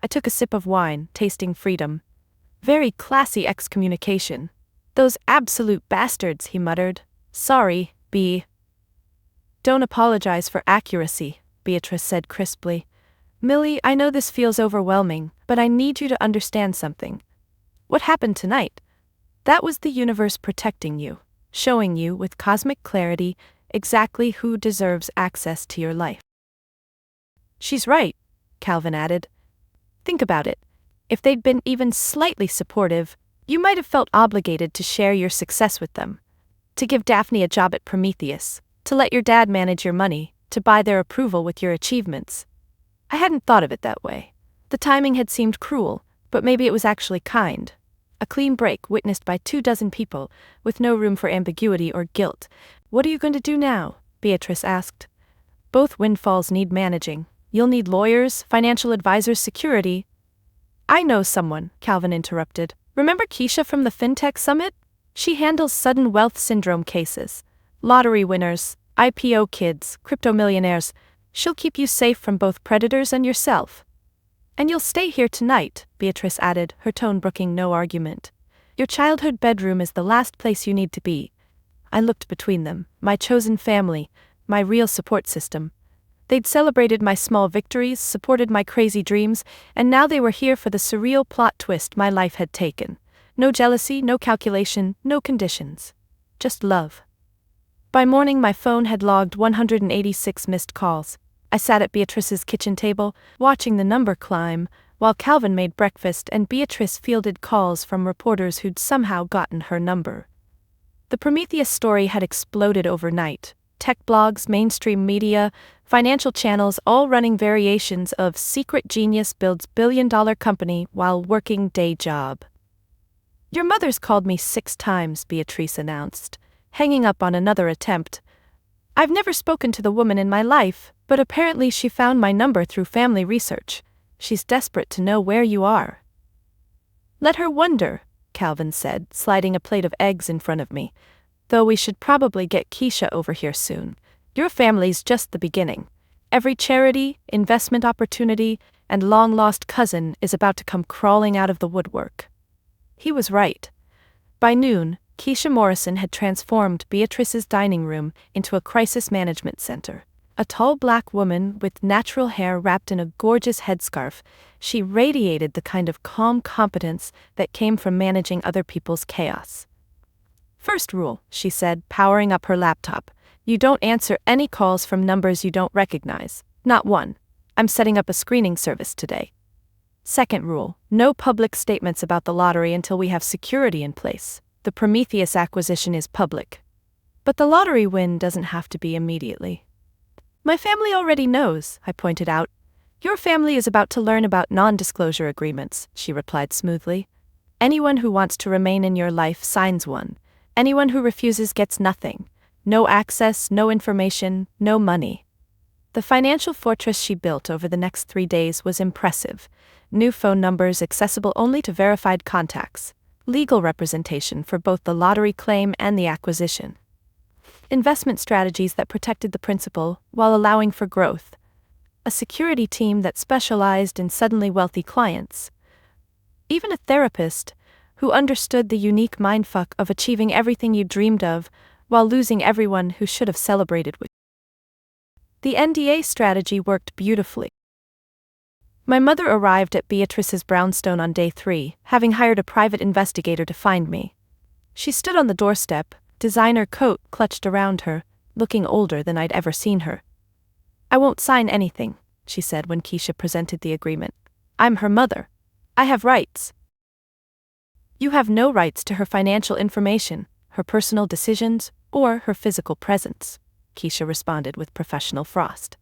A: I took a sip of wine, tasting freedom. Very classy excommunication. Those absolute bastards, he muttered. Sorry, B. Don't apologize for accuracy, Beatrice said crisply. Millie, I know this feels overwhelming, but I need you to understand something. What happened tonight? That was the universe protecting you, showing you with cosmic clarity exactly who deserves access to your life. She's right, Calvin added. Think about it. If they'd been even slightly supportive, you might have felt obligated to share your success with them. To give Daphne a job at Prometheus, to let your dad manage your money, to buy their approval with your achievements. I hadn't thought of it that way. The timing had seemed cruel, but maybe it was actually kind. A clean break witnessed by 24 people, with no room for ambiguity or guilt. What are you going to do now? Beatrice asked. Both windfalls need managing. You'll need lawyers, financial advisors, security. I know someone, Calvin interrupted. Remember Keisha from the FinTech Summit? She handles sudden wealth syndrome cases. Lottery winners, IPO kids, crypto millionaires. She'll keep you safe from both predators and yourself. And you'll stay here tonight, Beatrice added, her tone brooking no argument. Your childhood bedroom is the last place you need to be. I looked between them, my chosen family, my real support system. They'd celebrated my small victories, supported my crazy dreams, and now they were here for the surreal plot twist my life had taken. No jealousy, no calculation, no conditions. Just love. By morning my phone had logged 186 missed calls. I sat at Beatrice's kitchen table, watching the number climb, while Calvin made breakfast and Beatrice fielded calls from reporters who'd somehow gotten her number. The Prometheus story had exploded overnight. Tech blogs, mainstream media, financial channels all running variations of secret genius builds billion-dollar company while working day job. Your mother's called me 6 times, Beatrice announced, hanging up on another attempt. I've never spoken to the woman in my life, but apparently she found my number through family research. She's desperate to know where you are. Let her wonder, Calvin said, sliding a plate of eggs in front of me. Though we should probably get Keisha over here soon. Your family's just the beginning. Every charity, investment opportunity, and long-lost cousin is about to come crawling out of the woodwork. He was right. By noon, Keisha Morrison had transformed Beatrice's dining room into a crisis management center. A tall black woman with natural hair wrapped in a gorgeous headscarf, she radiated the kind of calm competence that came from managing other people's chaos. First rule, she said, powering up her laptop. You don't answer any calls from numbers you don't recognize. Not one. I'm setting up a screening service today. Second rule, no public statements about the lottery until we have security in place. The Prometheus acquisition is public. But the lottery win doesn't have to be immediately. My family already knows, I pointed out. Your family is about to learn about non-disclosure agreements, she replied smoothly. Anyone who wants to remain in your life signs one. Anyone who refuses gets nothing. No access, no information, no money. The financial fortress she built over the next 3 days was impressive. new phone numbers accessible only to verified contacts, legal representation for both the lottery claim and the acquisition, investment strategies that protected the principal while allowing for growth, a security team that specialized in suddenly wealthy clients, even a therapist who understood the unique mindfuck of achieving everything you dreamed of while losing everyone who should have celebrated with you. The NDA strategy worked beautifully. My mother arrived at Beatrice's brownstone on day 3, having hired a private investigator to find me. She stood on the doorstep, designer coat clutched around her, looking older than I'd ever seen her. "I won't sign anything," she said when Keisha presented the agreement. "I'm her mother. I have rights." "You have no rights to her financial information, her personal decisions, or her physical presence," Keisha responded with professional frost.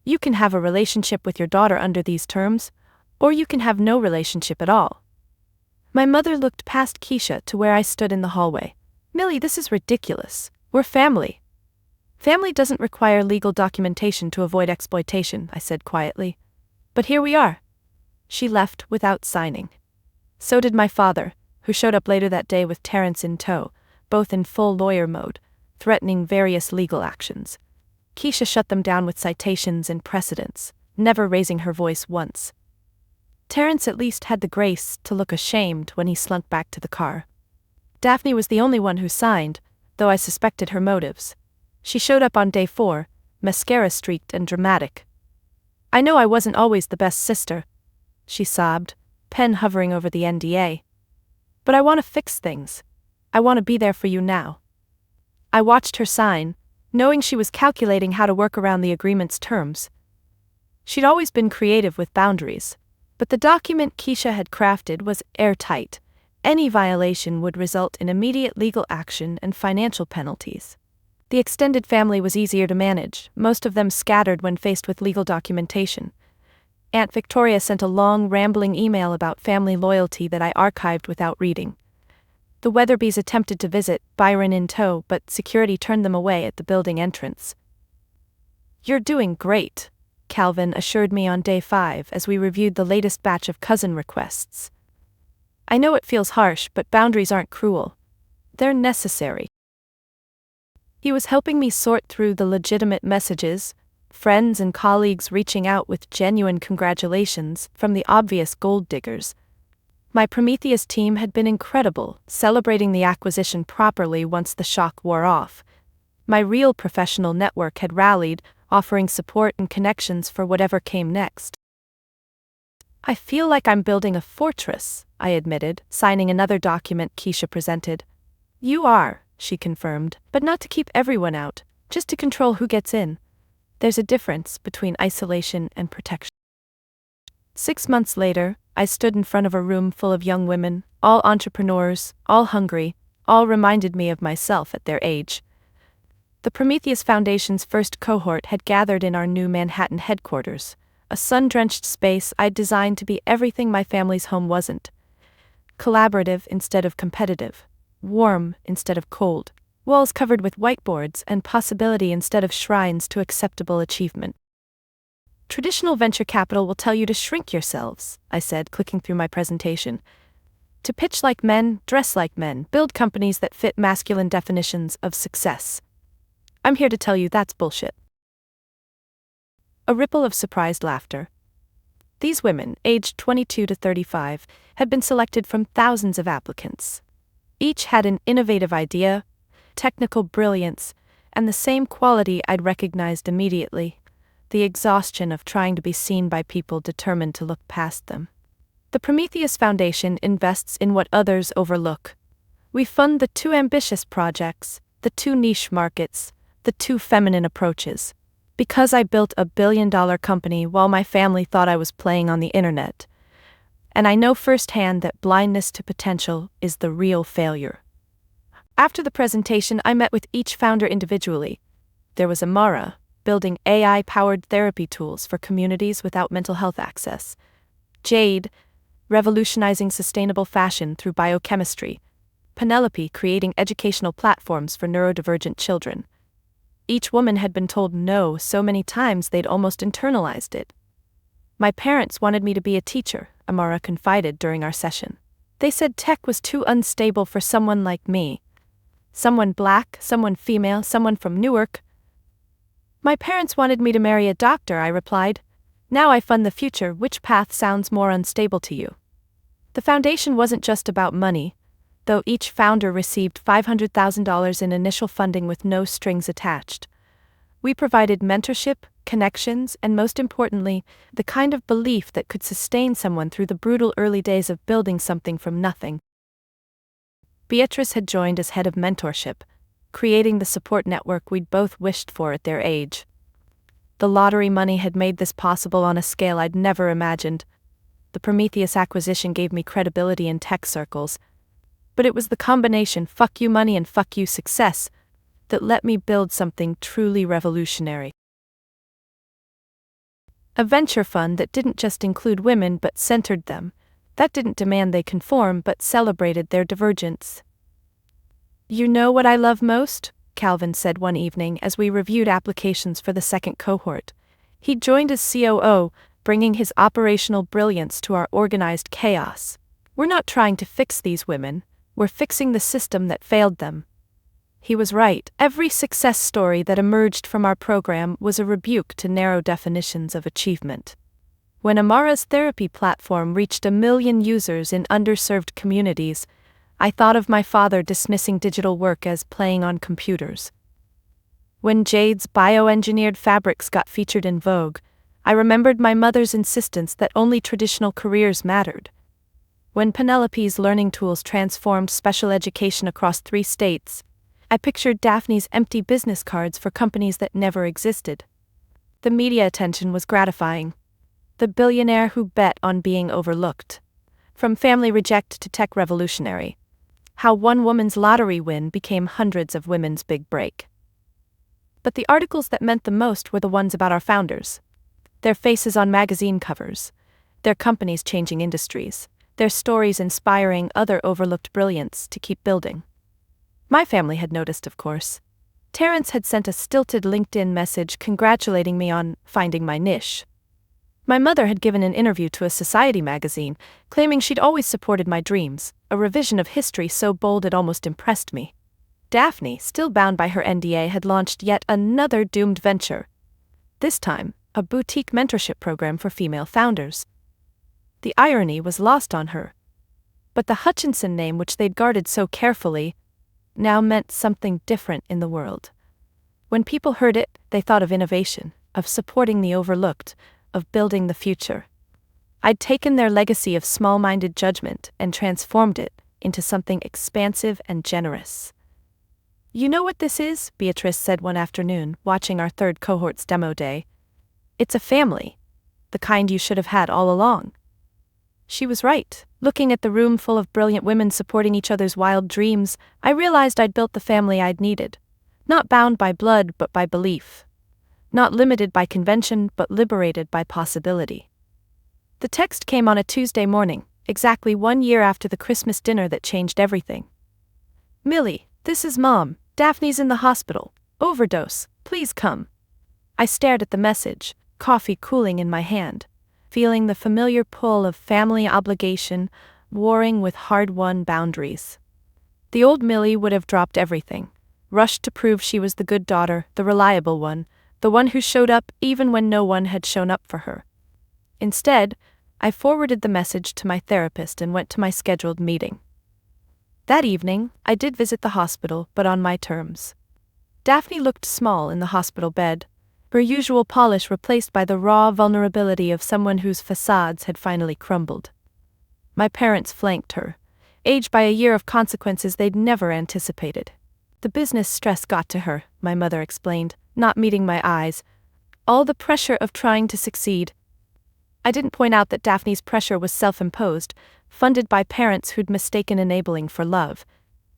A: "You can have a relationship with your daughter under these terms, or you can have no relationship at all." My mother looked past Keisha to where I stood in the hallway. "Millie, this is ridiculous. We're family." "Family doesn't require legal documentation to avoid exploitation," I said quietly. "But here we are." She left without signing. So did my father, who showed up later that day with Terrence in tow, both in full lawyer mode, threatening various legal actions. Keisha shut them down with citations and precedents, never raising her voice once. Terrence at least had the grace to look ashamed when he slunk back to the car. Daphne was the only one who signed, though I suspected her motives. She showed up on day 4, mascara streaked and dramatic. "I know I wasn't always the best sister," she sobbed, pen hovering over the NDA. "But I want to fix things. I want to be there for you now." I watched her sign, knowing she was calculating how to work around the agreement's terms. She'd always been creative with boundaries, but the document Keisha had crafted was airtight. Any violation would result in immediate legal action and financial penalties. The extended family was easier to manage, most of them scattered when faced with legal documentation. Aunt Victoria sent a long, rambling email about family loyalty that I archived without reading. The Weatherbys attempted to visit, Byron in tow, but security turned them away at the building entrance. "You're doing great," Calvin assured me on day 5 as we reviewed the latest batch of cousin requests. "I know it feels harsh, but boundaries aren't cruel. They're necessary." He was helping me sort through the legitimate messages, friends and colleagues reaching out with genuine congratulations, from the obvious gold diggers. My Prometheus team had been incredible, celebrating the acquisition properly once the shock wore off. My real professional network had rallied, offering support and connections for whatever came next. "I feel like I'm building a fortress," I admitted, signing another document Keisha presented. "You are," she confirmed, "but not to keep everyone out, just to control who gets in. There's a difference between isolation and protection." 6 months later, I stood in front of a room full of young women, all entrepreneurs, all hungry, all reminded me of myself at their age. The Prometheus Foundation's first cohort had gathered in our new Manhattan headquarters, a sun-drenched space I'd designed to be everything my family's home wasn't. Collaborative instead of competitive, warm instead of cold, walls covered with whiteboards and possibility instead of shrines to acceptable achievement. "Traditional venture capital will tell you to shrink yourselves," I said, clicking through my presentation. "To pitch like men, dress like men, build companies that fit masculine definitions of success. I'm here to tell you that's bullshit." A ripple of surprised laughter. These women, aged 22 to 35, had been selected from thousands of applicants. Each had an innovative idea, technical brilliance, and the same quality I'd recognized immediately: the exhaustion of trying to be seen by people determined to look past them. The Prometheus Foundation invests in what others overlook. We fund the too ambitious projects, the too niche markets, the too feminine approaches. Because I built a billion-dollar company while my family thought I was playing on the internet. And I know firsthand that blindness to potential is the real failure. After the presentation, I met with each founder individually. There was Amara, building AI-powered therapy tools for communities without mental health access. Jade, revolutionizing sustainable fashion through biochemistry. Penelope, creating educational platforms for neurodivergent children. Each woman had been told no so many times they'd almost internalized it. My parents wanted me to be a teacher, Amara confided during our session. They said tech was too unstable for someone like me. Someone black, someone female, someone from Newark. My parents wanted me to marry a doctor, I replied. Now I fund the future, which path sounds more unstable to you? The foundation wasn't just about money, though each founder received $500,000 in initial funding with no strings attached. We provided mentorship, connections, and most importantly, the kind of belief that could sustain someone through the brutal early days of building something from nothing. Beatrice had joined as head of mentorship, creating the support network we'd both wished for at their age. The lottery money had made this possible on a scale I'd never imagined. The Prometheus acquisition gave me credibility in tech circles, but it was the combination fuck you money and fuck you success that let me build something truly revolutionary. A venture fund that didn't just include women but centered them, that didn't demand they conform but celebrated their divergence. You know what I love most? Calvin said one evening as we reviewed applications for the second cohort. He joined as COO, bringing his operational brilliance to our organized chaos. We're not trying to fix these women, we're fixing the system that failed them. He was right. Every success story that emerged from our program was a rebuke to narrow definitions of achievement. When Amara's therapy platform reached 1 million users in underserved communities, I thought of my father dismissing digital work as playing on computers. When Jade's bioengineered fabrics got featured in Vogue, I remembered my mother's insistence that only traditional careers mattered. When Penelope's learning tools transformed special education across 3 states, I pictured Daphne's empty business cards for companies that never existed. The media attention was gratifying. The billionaire who bet on being overlooked. From family reject to tech revolutionary. How one woman's lottery win became hundreds of women's big break. But the articles that meant the most were the ones about our founders. Their faces on magazine covers. Their companies changing industries. Their stories inspiring other overlooked brilliance to keep building. My family had noticed, of course. Terrence had sent a stilted LinkedIn message congratulating me on finding my niche. My mother had given an interview to a society magazine, claiming she'd always supported my dreams, a revision of history so bold it almost impressed me. Daphne, still bound by her NDA, had launched yet another doomed venture. This time, a boutique mentorship program for female founders. The irony was lost on her. But the Hutchinson name, which they'd guarded so carefully, now meant something different in the world. When people heard it, they thought of innovation, of supporting the overlooked, of building the future. I'd taken their legacy of small-minded judgment and transformed it into something expansive and generous. You know what this is? Beatrice said one afternoon, watching our 3rd cohort's demo day. It's a family. The kind you should have had all along. She was right. Looking at the room full of brilliant women supporting each other's wild dreams, I realized I'd built the family I'd needed. Not bound by blood, but by belief. Not limited by convention, but liberated by possibility. The text came on a Tuesday morning, exactly 1 year after the Christmas dinner that changed everything. Millie, this is Mom. Daphne's in the hospital. Overdose. Please come. I stared at the message, coffee cooling in my hand, feeling the familiar pull of family obligation warring with hard-won boundaries. The old Millie would have dropped everything, rushed to prove she was the good daughter, the reliable one, the one who showed up even when no one had shown up for her. Instead, I forwarded the message to my therapist and went to my scheduled meeting. That evening, I did visit the hospital, but on my terms. Daphne looked small in the hospital bed, her usual polish replaced by the raw vulnerability of someone whose facades had finally crumbled. My parents flanked her, aged by a year of consequences they'd never anticipated. The business stress got to her, my mother explained, not meeting my eyes. All the pressure of trying to succeed. I didn't point out that Daphne's pressure was self-imposed, funded by parents who'd mistaken enabling for love.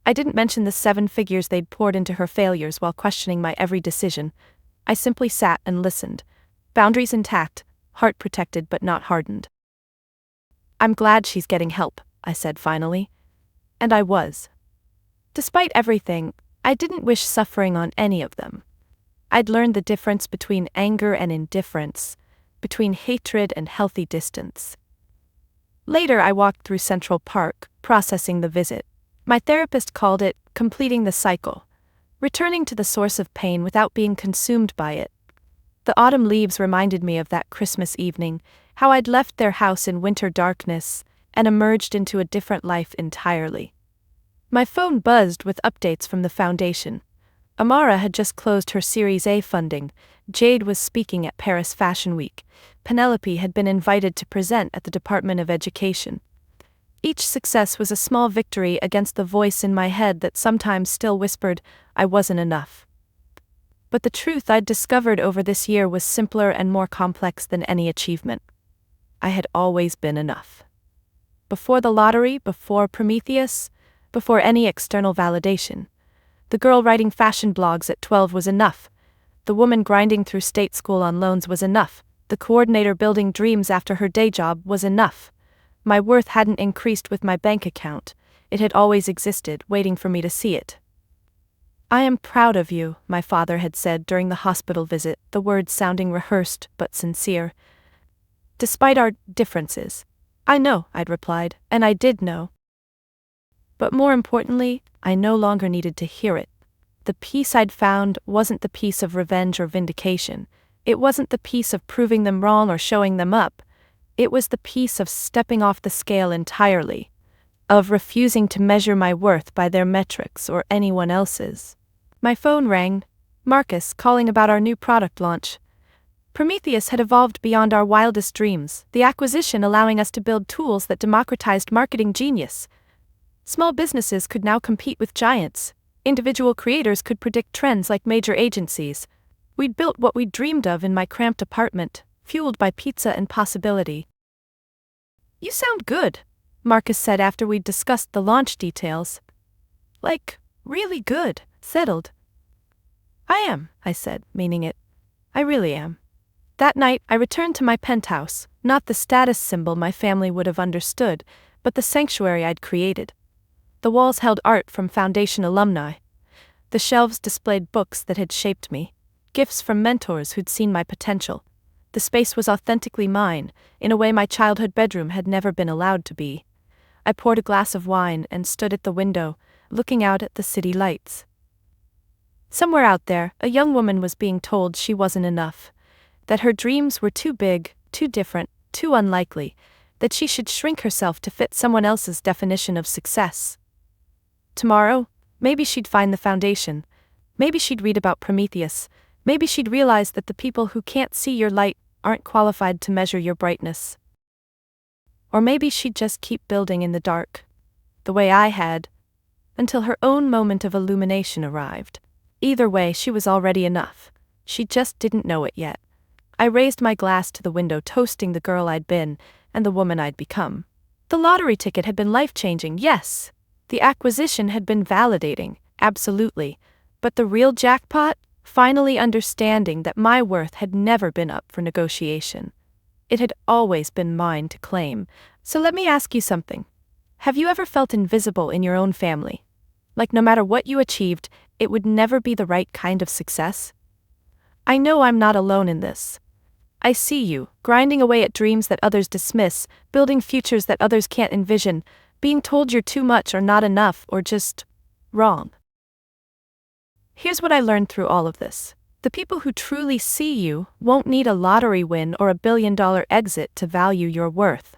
A: I didn't mention the 7 figures they'd poured into her failures while questioning my every decision. I simply sat and listened. Boundaries intact, heart protected but not hardened. I'm glad she's getting help, I said finally. And I was. Despite everything, I didn't wish suffering on any of them. I'd learned the difference between anger and indifference, between hatred and healthy distance. Later, I walked through Central Park, processing the visit. My therapist called it completing the cycle, returning to the source of pain without being consumed by it. The autumn leaves reminded me of that Christmas evening, how I'd left their house in winter darkness and emerged into a different life entirely. My phone buzzed with updates from the foundation. Amara had just closed her Series A funding, Jade was speaking at Paris Fashion Week, Penelope had been invited to present at the Department of Education. Each success was a small victory against the voice in my head that sometimes still whispered, I wasn't enough. But the truth I'd discovered over this year was simpler and more complex than any achievement. I had always been enough. Before the lottery, before Prometheus, before any external validation. The girl writing fashion blogs at 12 was enough. The woman grinding through state school on loans was enough. The coordinator building dreams after her day job was enough. My worth hadn't increased with my bank account. It had always existed, waiting for me to see it. I am proud of you, my father had said during the hospital visit, the words sounding rehearsed but sincere. Despite our differences. I know, I'd replied, and I did know. But more importantly, I no longer needed to hear it. The peace I'd found wasn't the peace of revenge or vindication. It wasn't the peace of proving them wrong or showing them up. It was the peace of stepping off the scale entirely, of refusing to measure my worth by their metrics or anyone else's. My phone rang. Marcus calling about our new product launch. Prometheus had evolved beyond our wildest dreams, the acquisition allowing us to build tools that democratized marketing genius. Small businesses could now compete with giants. Individual creators could predict trends like major agencies. We'd built what we'd dreamed of in my cramped apartment, fueled by pizza and possibility. You sound good, Marcus said after we'd discussed the launch details. Like, really good, settled. I am, I said, meaning it. I really am. That night, I returned to my penthouse, not the status symbol my family would have understood, but the sanctuary I'd created. The walls held art from Foundation alumni. The shelves displayed books that had shaped me, gifts from mentors who'd seen my potential. The space was authentically mine, in a way my childhood bedroom had never been allowed to be. I poured a glass of wine and stood at the window, looking out at the city lights. Somewhere out there, a young woman was being told she wasn't enough, that her dreams were too big, too different, too unlikely, that she should shrink herself to fit someone else's definition of success. Tomorrow, maybe she'd find the foundation. Maybe she'd read about Prometheus. Maybe she'd realize that the people who can't see your light aren't qualified to measure your brightness. Or maybe she'd just keep building in the dark, the way I had, until her own moment of illumination arrived. Either way, she was already enough. She just didn't know it yet. I raised my glass to the window, toasting the girl I'd been and the woman I'd become. The lottery ticket had been life-changing, yes. The acquisition had been validating, absolutely. But the real jackpot? Finally understanding that my worth had never been up for negotiation. It had always been mine to claim. So let me ask you something. Have you ever felt invisible in your own family? Like no matter what you achieved, it would never be the right kind of success? I know I'm not alone in this. I see you, grinding away at dreams that others dismiss, building futures that others can't envision, being told you're too much or not enough or just wrong. Here's what I learned through all of this. The people who truly see you won't need a lottery win or a billion-dollar exit to value your worth.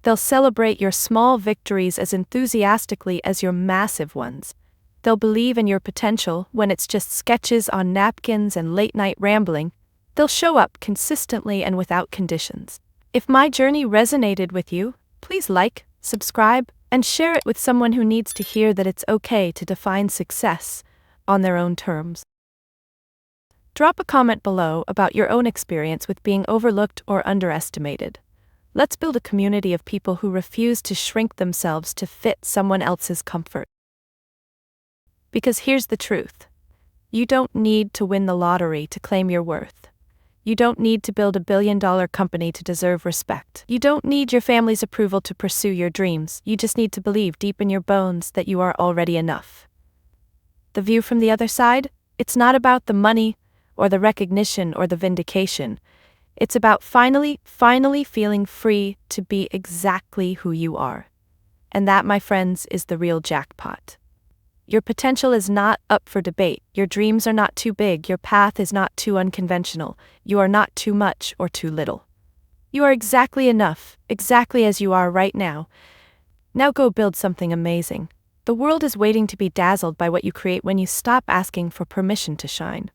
A: They'll celebrate your small victories as enthusiastically as your massive ones. They'll believe in your potential when it's just sketches on napkins and late-night rambling. They'll show up consistently and without conditions. If my journey resonated with you, please like, subscribe, and share it with someone who needs to hear that it's okay to define success on their own terms. Drop a comment below about your own experience with being overlooked or underestimated. Let's build a community of people who refuse to shrink themselves to fit someone else's comfort. Because here's the truth. You don't need to win the lottery to claim your worth. You don't need to build a billion-dollar company to deserve respect. You don't need your family's approval to pursue your dreams. You just need to believe deep in your bones that you are already enough. The view from the other side? It's not about the money, or the recognition, or the vindication. It's about finally feeling free to be exactly who you are. And that, my friends, is the real jackpot. Your potential is not up for debate, your dreams are not too big, your path is not too unconventional, you are not too much or too little. You are exactly enough, exactly as you are right now. Now go build something amazing. The world is waiting to be dazzled by what you create when you stop asking for permission to shine.